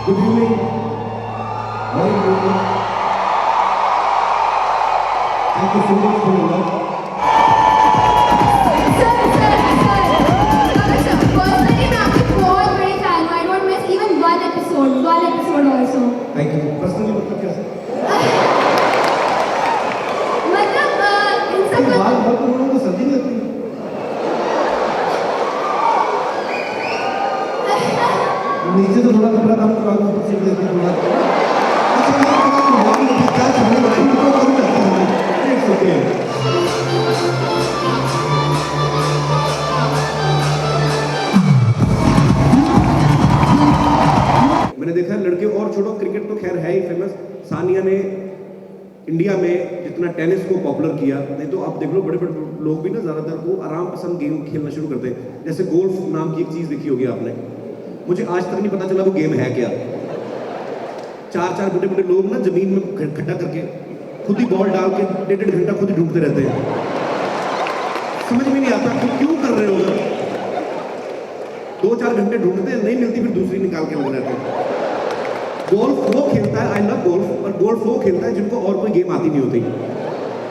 Good evening. Very good evening. Thank you so much for your love. Personally, मैं आपकी बहुत बड़ी fan हूँ. I don't miss even one episode also. Thank you. Personally मतलब क्या? मतलब इन सब एक बार बहुत लोगों को सर्दी लगती है. नीचे तो थोड़ा कपड़ा कम करा ऊपर से लेके थोड़ा. अच्छा ये बहुत क्या चलने वाला है तो कम करते हैं. It's okay. मैंने देखा है लड़के और छोड़ो क्रिकेट तो खैर है ही फेमस. सानिया ने इंडिया में जितना टेनिस को पॉपुलर किया, नहीं तो आप देख लो बड़े बड़े लोग भी ना ज़्यादातर वो आराम पसंद गेम खेलना शुरू करते हैं. जैसे गोल्फ नाम की एक चीज़ देखी होगी आपने. मुझे आज तक नहीं पता चला वो गेम है क्या. चार बड़े बड़े लोग ना जमीन में खड्डा करके खुद ही बॉल डाल के 1.5 घंटा खुद ही ढूंढते रहते हैं. समझ में नहीं आता कि क्यों कर रहे हो. 2-4 घंटे ढूंढते हैं, नहीं मिलती फिर दूसरी निकाल के लग जाते हैं. गोल्फ वो खेलता है, आई लव गोल्फ, पर गोल्फ वो खेलता है जिनको और कोई गेम आती नहीं होती.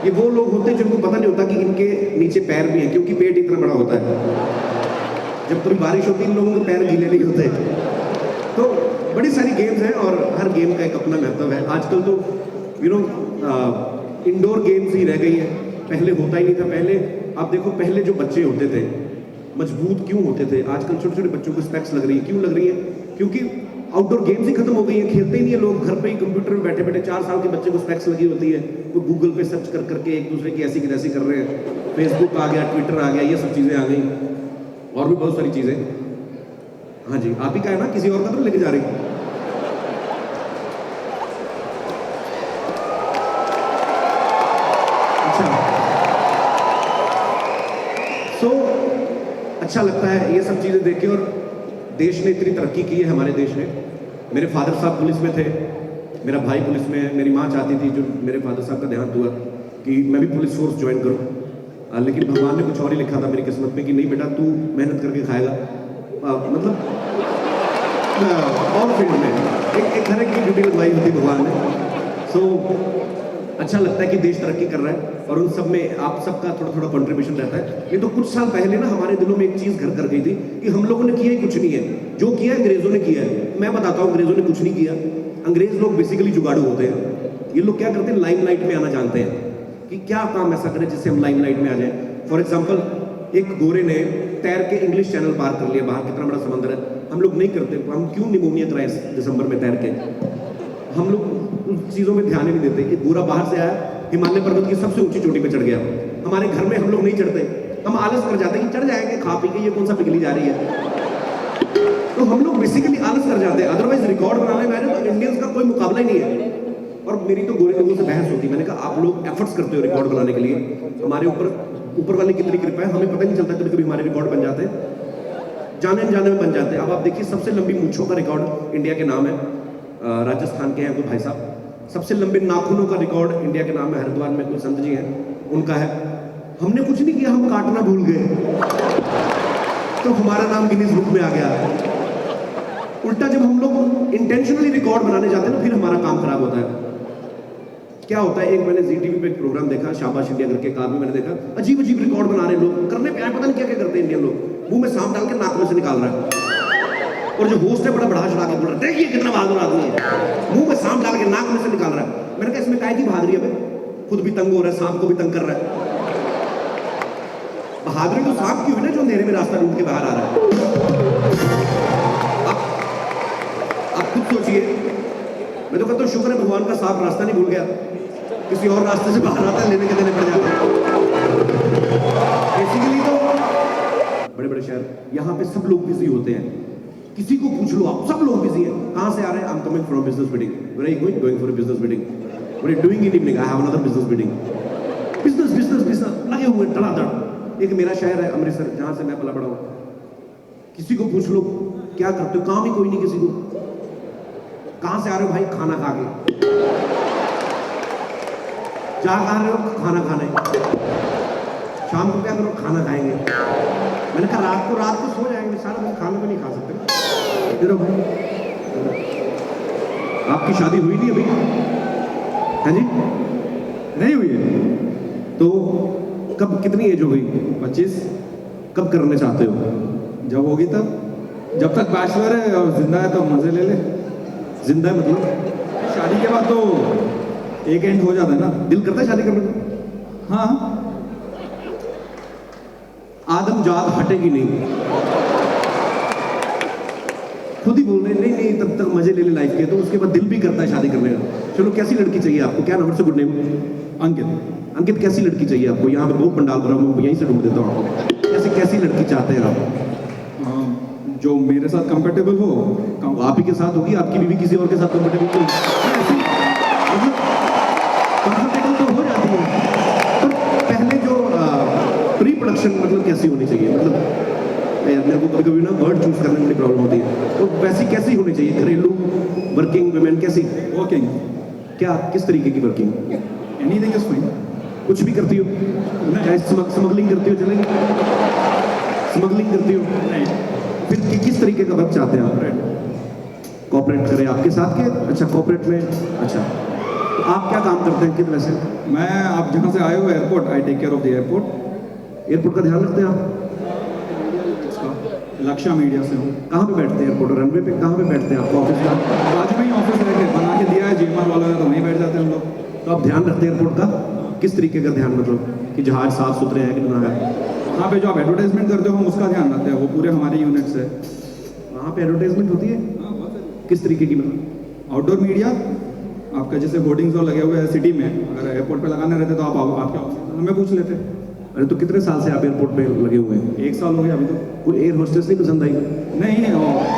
ये वो लोग होते हैं जिनको पता नहीं होता कि इनके नीचे पैर भी हैं, क्योंकि पेट इतना बड़ा होता है. जब थोड़ी बारिश होती है इन लोगों के पैर गीले नहीं होते. तो बड़ी सारी गेम्स हैं और हर गेम का एक अपना महत्व है. आजकल तो इंडोर गेम्स ही रह गई है, पहले होता ही नहीं था. पहले आप देखो, पहले जो बच्चे होते थे मजबूत क्यों होते थे. आजकल छोटे छोटे बच्चों को स्पेक्स लग रही है. क्यों लग रही है? क्योंकि आउटडोर गेम्स ही खत्म हो गई हैं. खेलते ही नहीं है लोग. घर पे ही कंप्यूटर में बैठे बैठे 4 साल के बच्चे को स्पेक्स लगी होती है. वो गूगल पे सर्च कर करके एक दूसरे की ऐसी की तैसी कर रहे हैं. फेसबुक आ गया, ट्विटर आ गया, ये सब चीज़ें आ गई और भी बहुत सारी चीज़ें. हाँ जी, आप ही का है ना, किसी और का तो लेके जा रही. अच्छा, अच्छा लगता है ये सब चीज़ें देख के. और देश ने इतनी तरक्की की है हमारे देश ने. मेरे फादर साहब पुलिस में थे, मेरा भाई पुलिस में है. मेरी माँ चाहती थी, जो मेरे फादर साहब का देहांत हुआ, कि मैं भी पुलिस फोर्स ज्वाइन करूँ. लेकिन भगवान ने कुछ और ही लिखा था मेरी किस्मत में कि नहीं बेटा, तू मेहनत करके खाएगा. मतलब और फील्ड में एक तरह की ड्यूटी लगवाई होती भगवान ने. सो अच्छा लगता है कि देश तरक्की कर रहा है और उन सब में आप सबका थोड़ा थोड़ा कंट्रीब्यूशन रहता है. नहीं तो कुछ साल पहले ना हमारे दिलों में एक चीज़ घर कर गई थी कि हम लोगों ने किया ही कुछ नहीं है. जो किया अंग्रेज़ों ने किया है. मैं बताता हूँ, अंग्रेज़ों ने कुछ नहीं किया. अंग्रेज़ लोग बेसिकली जुगाड़ू होते हैं. ये लोग क्या करते हैं, लाइमलाइट में आना जानते हैं कि क्या काम ऐसा करें जिससे हम लाइमलाइट में आ जाएं. फॉर एग्जाम्पल, एक गोरे ने तैर के इंग्लिश चैनल पार कर लिया. बाहर कितना बड़ा समंदर है. हम लोग नहीं करते. हम क्यों निमोनिया कराएं दिसंबर में तैर के. हम लोग उन चीज़ों में ध्यान ही नहीं देते. एक गोरा बाहर से आया, हिमालय पर्वत की सबसे ऊंची चोटी पे चढ़ गया. हमारे घर में हम लोग नहीं चढ़ते. हम आलस कर जाते हैं कि चढ़ जाएंगे खा पी के, ये कौन सा पिघली जा रही है. तो हम लोग बेसिकली आलस कर जाते हैं. अदरवाइज रिकॉर्ड बनाने में तो इंडियंस का कोई मुकाबला ही नहीं है. और मेरी तो गोरे लोगों से बहस होती. मैंने कहा आप लोग एफर्ट्स करते हो रिकॉर्ड बनाने के लिए. हमारे ऊपर वाली कितनी कृपा है, हमें पता नहीं चलता. कभी कभी हमारे रिकॉर्ड बन जाते हैं, जाने अनजाने में बन जाते हैं. अब आप देखिए, सबसे लंबी मूंछों का रिकॉर्ड इंडिया के नाम है. राजस्थान के हैं कोई भाई साहब. सबसे लंबे नाखूनों का रिकॉर्ड इंडिया के नाम है. हरिद्वार में कोई संत जी हैं, उनका है. हमने कुछ नहीं किया, हम काटना भूल गए तो हमारा नाम गिनीज बुक में आ गया. उल्टा जब हम लोग इंटेंशनली रिकॉर्ड बनाने जाते हैं ना, फिर हमारा काम खराब होता है. क्या होता है, एक मैंने जी टीवी पे एक प्रोग्राम देखा, शाबाश इंडिया करके. कार में मैंने देखा अजीब अजीब रिकॉर्ड बना रहे लोग. करने पे आए पता नहीं क्या क्या करते हैं इंडियन लोग. मुंह में सांप डाल के नाक में से निकाल रहा है. और जो होस्ट है बड़ा बढ़ा चढ़ा के बोल रहा है, देखिए कितना बहादुर आदमी है. मुंह में सांप डाल के नाक में से निकाल रहा है. मैंने कहा इसमें काहे की बहादुरी है. खुद भी तंग हो रहा है, सांप को भी तंग कर रहा है. बहादुरी तो सांप की हुई ना, जो अंधेरे में रास्ता ढूंढ के बाहर आ रहा है. आप खुद सोचिए. मैं तो कहता हूँ शुक्र है भगवान का सांप रास्ता नहीं भूल गया. किसी और रास्ते से बाहर आता है, लेने के देने पड़ जाते हैं. बेसिकली तो बड़े बड़े शहर, यहाँ पे सब लोग बिजी होते हैं. किसी को पूछ लो आप, सब लोग बिजी हैं. कहाँ से आ रहे हैं? I am coming from business meeting. Where are you going? Going for a business meeting. What are you doing in evening? I have another business meeting. Business business business लगे हुए धड़ाधड़. एक मेरा शहर है अमृतसर, जहाँ से मैं पला बड़ा हूँ. किसी को पूछ लो क्या करते हो, काम ही कोई नहीं किसी को. कहाँ से आ रहे हो भाई? खाना खा के. क्या खा रहे हो? खाना खाने. शाम को क्या करो? खाना खाएंगे. मैंने कहा रात को सो जाएंगे, सारा दिन खाना भी नहीं खा सकते. आपकी शादी हुई नहीं अभी, है जी? नहीं हुई है। तो कब, कितनी एज हो गई? 25। कब करने चाहते हो? जब होगी तब, जब तक बैचलर है और जिंदा है तो मजे ले ले। जिंदा है मतलब शादी के बाद तो एक एंड हो जाता है ना। दिल करता है शादी करने को? हाँ, आदमजात हटेगी नहीं, खुद ही बोल रहे हैं, नहीं नहीं तब तक मजे ले ले लाइफ के, तो उसके बाद दिल भी करता है शादी करने का। चलो, कैसी लड़की चाहिए आपको? क्या नंबर से गुड नेम? अंकित। अंकित, कैसी लड़की चाहिए आपको? यहाँ पे बहुत पंडाल भरा, मैं यहीं से ढूंढ देता हूँ आपको। कैसी लड़की चाहते हैं आप? जो मेरे साथ कंफर्टेबल हो। वो आप ही के साथ होगी, आपकी बीवी किसी और के साथ कंफर्टेबल तो मतलब कंफर्टेबल तो हो जाती है, पर पहले जो प्री प्रोडक्शन मतलब कैसी होनी चाहिए? मतलब मेरे को कभी कभी ना वर्ड चूज करने में बड़ी प्रॉब्लम होती है, तो वैसी कैसी होनी चाहिए? घरेलू, वर्किंग वुमेन, कैसी? वर्किंग। क्या, किस तरीके की वर्किंग? Anything is fine. कुछ भी करती हो? चाहे स्मगलिंग करती हो, चलेगी? स्मगलिंग करती हो? नहीं। फिर किस तरीके का वर्क चाहते हैं आप? कॉपरेट करें आपके साथ के? अच्छा, कॉपरेट में। अच्छा, तो आप क्या काम करते हैं कितने वैसे? मैं, आप जहाँ से आए हो airport, I take care of the airport. Airport का ध्यान रखते हैं आप? लक्ष्य मीडिया से हूँ। कहाँ पे बैठते हैं एयरपोर्ट? रनवे पे? कहाँ पे बैठते हैं आपका ऑफिस का? बाजू में ही ऑफिस है, बना के दिया है जीएमआर वालों ने, तो वहीं बैठ जाते हैं हम लोग। तो आप ध्यान रखते हैं एयरपोर्ट का? किस तरीके का ध्यान, मतलब कि जहाज साफ सुथरे हैं कि ना है? वहाँ पे जो आप एडवर्टाइजमेंट करते हो हम उसका ध्यान रखते हैं, वो पूरे हमारे यूनिट से। वहाँ पे एडवर्टाइजमेंट होती है? किस तरीके की मतलब? आउटडोर मीडिया आपका, जैसे होर्डिंग्स और लगे हुए हैं सिटी में, अगर एयरपोर्ट पे लगाने रहते तो आप आपके ऑफिस हमें पूछ लेते। अरे तो कितने साल से आप एयरपोर्ट पे लगे हुए हैं? 1 साल हो गया अभी तो। कोई एयर होस्टेस नहीं पसंद आई? नहीं,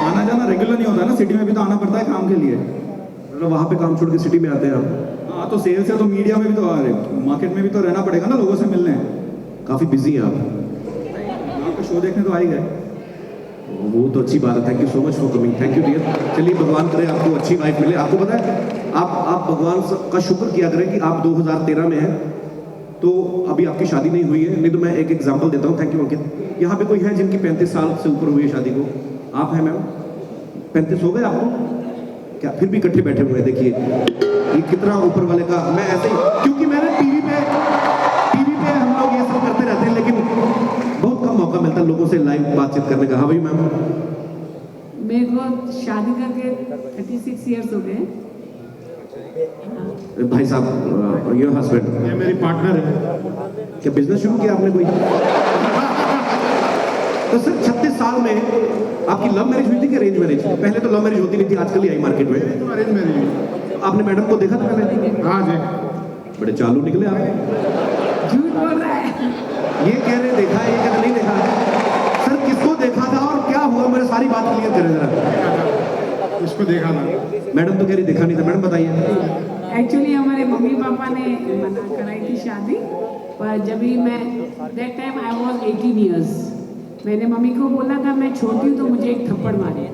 आना जाना रेगुलर नहीं होता है ना, सिटी में भी तो आना पड़ता है काम के लिए। मतलब वहाँ पे काम छोड़ के सिटी में आते हैं आप? हाँ, तो सेल्स है तो मीडिया में भी तो, अरे मार्केट में भी तो रहना पड़ेगा ना, लोगों से मिलने। काफ़ी बिजी हैं आप। आपका शो देखने तो आ ही गए। वो तो अच्छी बात है, thank you so much for coming, thank you dear. चलिए, भगवान करे आपको अच्छी वाइफ मिले। आपको पता है, आप भगवान का शुक्र किया करें कि आप 2013 में हैं, तो अभी आपकी शादी नहीं हुई है। नहीं तो मैं एक एग्जांपल देता हूँ। थैंक यू अंकित। यहाँ पे कोई है जिनकी 35 साल से ऊपर हुई है शादी को? आप हैं मैम? 35 हो गए आपको? क्या फिर भी इकट्ठे बैठे हुए हैं? देखिए ये कितना ऊपर वाले का। मैं ऐसे ही, क्योंकि मैंने टीवी पे हम लोग ये सब करते रहते हैं, लेकिन बहुत कम मौका मिलता है लोगों से लाइव बातचीत करने का। हाँ भाई मैम? मेरे को शादी करके 36 इयर्स हो गए। भाई साहब, योर हस्बैंड? ये मेरी पार्टनर है। क्या बिजनेस शुरू किया आपने कोई? तो सर 36 साल में आपकी लव मैरिज हुई थी कि अरेंज मैरिज? पहले तो लव मैरिज होती नहीं थी, आजकल ही आई मार्केट में। तो अरेंज मैरिज। आपने मैडम को देखा था पहले? हाँ जी। बड़े चालू निकले आप। झूठ बोल रहा है। ये कह रहे देखा है, ये कह रहे नहीं देखा। सर किसको देखा था और क्या हुआ? मेरे सारी बात क्लियर करें जरा। इसको देखा था। मैडम तो कह रही देखा नहीं था। मैडम बताइए। एक्चुअली हमारे मम्मी पापा ने मना कराई थी शादी, पर जब भी मैं, that time I was 18 years, मैंने मम्मी को बोला था मैं छोटी हूँ तो मुझे एक थप्पड़ मारे।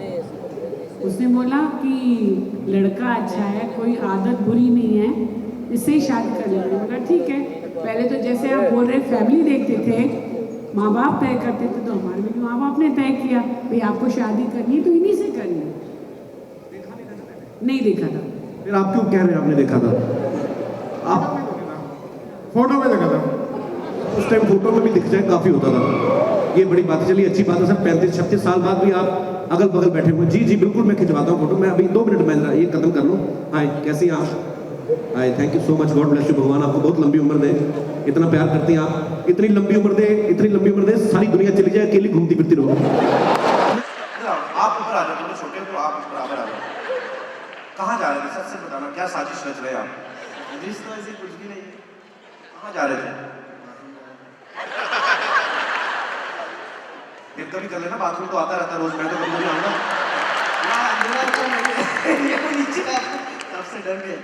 उसने बोला कि लड़का अच्छा है, कोई आदत बुरी नहीं है, इससे ही शादी कर लेंगे। मैंने कहा ठीक है। पहले तो जैसे आप बोल रहे फैमिली देखते थे, माँ बाप तय करते थे, तो हमारे भी माँ बाप ने तय किया भाई आपको शादी करनी है तो इन्हीं से करनी है। नहीं देखा था। फिर आप क्यों कह रहे हैं आपने देखा था? आप फोटो में देखा था। उस टाइम फोटो में भी दिख जाए काफी होता था। ये बड़ी बात है। चलिए अच्छी बात है सर, 35-36 साल बाद भी आप अगल बगल बैठे हुए। जी जी बिल्कुल, मैं खिंचवाता हूँ फोटो। मैं अभी 2 मिनट में जरा ये खत्म कर लूँ। हाय, कैसी हैं आप? Hi, thank you so much, God bless you. भगवान आपको बहुत लंबी उम्र दे। इतना प्यार करती हैं आप, इतनी लंबी उम्र दे, इतनी लंबी उम्र दे, सारी दुनिया चली जाए, अकेली घूमती फिरती रहो। आप ऊपर आ जाओ, थोड़े छोटे हो तो आप ऊपर आ जाओ। कहाँ जा रहे थे? सच से बताना, क्या साजिश रच रहे हैं आप? साजिश तो ऐसी कुछ भी नहीं। कहाँ जा रहे थे? फिर कभी कर लेना, बाथरूम तो आता रहता है रोज। मैं तो कभी आऊँगा। सबसे डर गया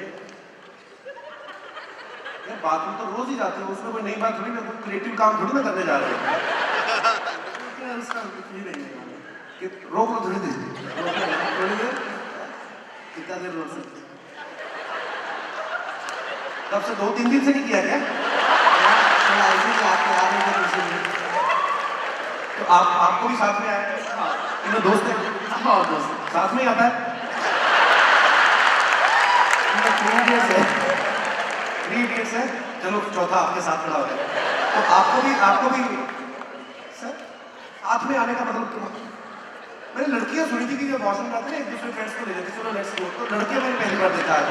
यार, बाथरूम तो रोज ही जाते हो, उसमें कोई नई बात थोड़ी ना, कोई क्रिएटिव काम थोड़ी ना करने जा रहे हो। उसका कुछ ही नहीं है कि रोक लो थोड़ी देर। कितना देर रोक सकते? तब से 2-3 दिन से नहीं किया क्या? तो आपको भी साथ में आया? तीनों दोस्त हैं? हाँ दोस्त साथ में ही आता है। है, चलो चौथा आपके साथ खड़ा हो जाए। तो आपको भी सर साथ में आने का मतलब क्यों? मैंने लड़कियां सुनी थी कि जब वॉशरूम जाते हैं एक दूसरे फ्रेंड्स को ले जाते, चलो लेट्स गो, तो लड़के मैंने पहली बार देखा है।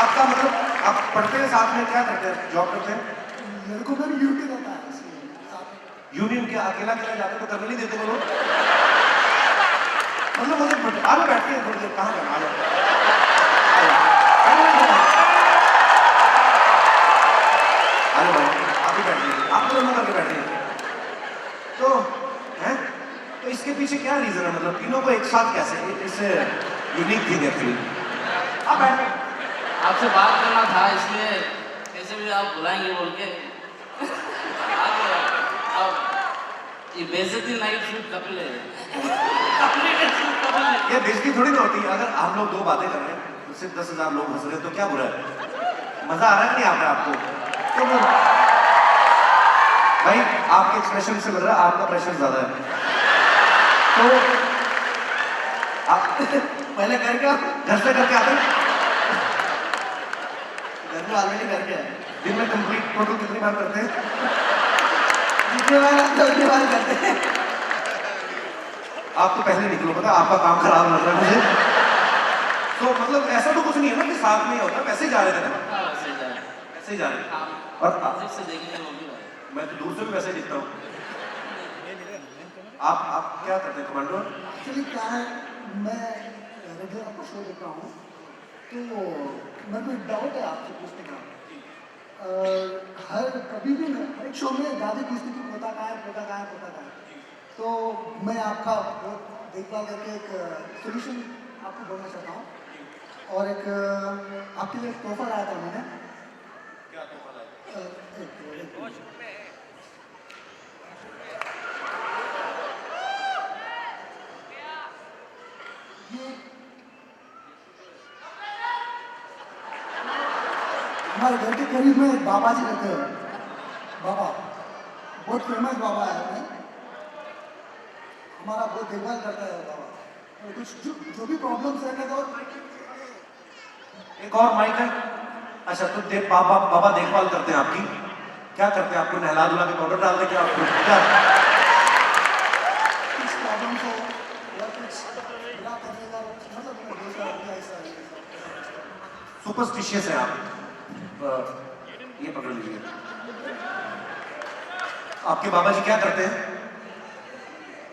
आपका मतलब आप पढ़ते हैं साथ में, क्या करते हैं, जॉब करते हैं? लड़कों में भी यूटी रहता है इसलिए साथ में। यूनियन क्या अकेला जाते तो करने नहीं देते वो लोग? मतलब मुझे आगे बैठते हैं थोड़ी देर, कहाँ जाना, आ जाओ। अरे भाई आप ही बैठ जाइए, आप तो करके बैठ जाइए। तो हैं, तो इसके पीछे क्या रीजन है, मतलब तीनों को एक साथ कैसे, इससे यूनिक थिंग है एक्चुअली। आप बैठ, आपसे बात करना था इसलिए कैसे भी आप बुलाएंगे बोल के अब ये बेइज्जती नाइट शूट कपिल है। ये बेइज्जती थोड़ी ना होती है, अगर हम लोग दो बातें कर रहे हैं उससे 10,000 लोग हंस रहे हैं तो क्या बुरा है? मजा आ रहा है कि नहीं आ रहा है आपको? तो भाई आपके एक्सप्रेशन से लग रहा है आपका प्रेशर ज्यादा है। तो आप पहले करके घर से करके आते हैं, घर में ऑलरेडी करके आए, दिन में कंप्लीट टोटल कितनी बार करते हैं? जितनी बार आते उतनी बार करते हैं। आप तो पहले निकलो, पता आपका काम खराब लग रहा है मुझे। तो मतलब ऐसा तो कुछ नहीं है ना कि साथ में ही होता, वैसे ही जा रहे थे ना? ऐसे ही जा रहे थे। और से देखेंगे वो भी बात। मैं तो दूर से भी वैसे ही दिखता हूँ। आप क्या करते हैं कमांडो? एक्चुअली क्या है, मैं रेगुलर आपका शो देखता हूँ, तो मेरे को एक डाउट है आपसे पूछने का। कभी भी हर एक शो में दादी पूछती थी पोता कहाँ है, पोता कहाँ है, पोता कहाँ है। तो मैं आपका बहुत देखभाल करके एक सोल्यूशन आपको बोलना चाहता हूँ, और एक आपके लिए तोहफा लाया था मैंने। क्या तोहफा लाया? ये हमारे घर के करीब में बाबा जी रहते हैं, बाबा बहुत फेमस बाबा है, हमारा बहुत देखभाल करता है बाबा। और कुछ जो भी प्रॉब्लम्स है तो एक और माइक है। अच्छा तो बाबा देखभाल करते हैं आपकी, क्या करते हैं? आपको नहला धुला के पाउडर डाल देते आपको क्या? कुछ प्रॉब्लम्स हो या कुछ बुरा करने का मतलब मैं दूसरा ऐसा सुपरस्टिशियस है आप। ये पकड़ लीजिए। आपके बाबा जी क्या करते हैं?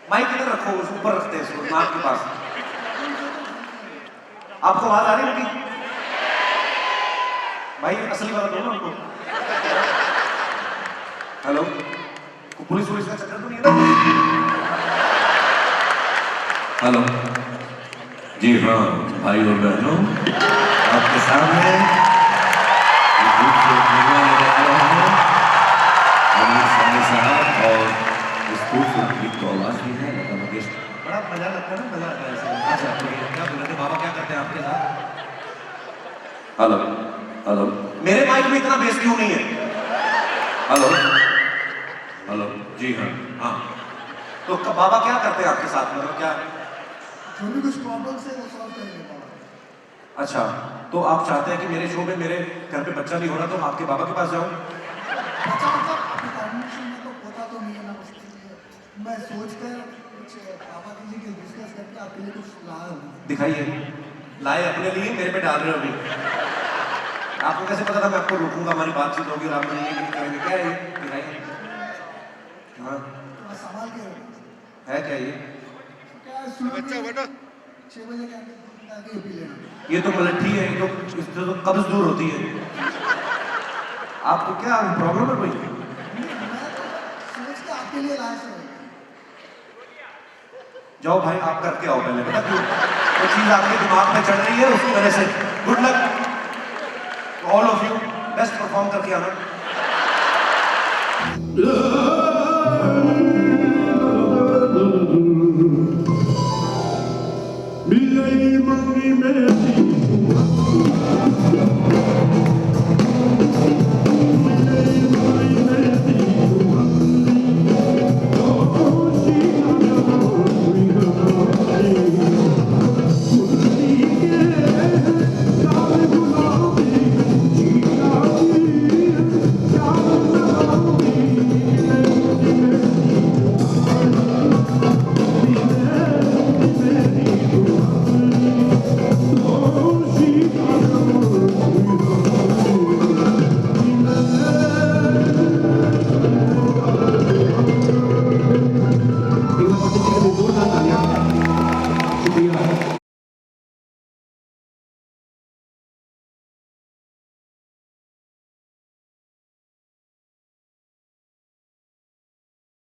माइक इधर रखो, उस ऊपर रखते हैं इसको नाक के पास। आपको आवाज आ रही है उनकी? भाई असली वाला दो ना उनको। हेलो, पुलिस का चक्कर तो नहीं है ना? हेलो जी हाँ भाई और बहनों, आपके सामने एक खूबसूरत मेहमान लेकर आ रहे हैं अमीर सानी साहब, और इस खूबसूरत गीत को आवाज दी है लता मंगेशकर। बड़ा मजा लगता है ना, मजा आता है ऐसे। अच्छा तो क्या बोल रहे थे, बाबा क्या करते हैं आपके साथ? हेलो हेलो मेरे माइक में इतना बेस क्यों नहीं है? हेलो हेलो जी हाँ हाँ तो बाबा क्या करते हैं आपके साथ, मतलब क्या? जो भी कुछ प्रॉब्लम्स है वो सॉल्व करेंगे बाबा। अच्छा तो आप चाहते हैं कि मेरे शो में मेरे घर पे बच्चा नहीं हो रहा तो मैं आपके बाबा के पास जाऊं? अच्छा मतलब आपकी कॉम्बिनेशन में तो होता तो नहीं है ना, उसके लिए मैं सोच कर कुछ पापा जी के डिस्कस करके आपके लिए कुछ लाया हूँ। दिखाइए, लाए अपने लिए, मेरे पे डाल रहे हो अभी। आपको कैसे पता था मैं आपको रोकूंगा, हमारी बातचीत होगी और आप मुझे ये नहीं करेंगे? क्या है ये? दिखाइए। हाँ थोड़ा संभाल के रखो। है क्या ये? क्या है, सुबह में 6 बजे के आगे पी लेना। ये तो मलट्ठी है, ये तो इससे तो कब्ज दूर होती है। आपको क्या प्रॉब्लम है कोई? मैं तो सोच के आपके लिए लाया सर। जाओ भाई आप करके आओ पहले, पता क्यों? वो चीज आपके दिमाग में चढ़ रही है उसकी वजह से। Good luck all of you, best perform करके आना।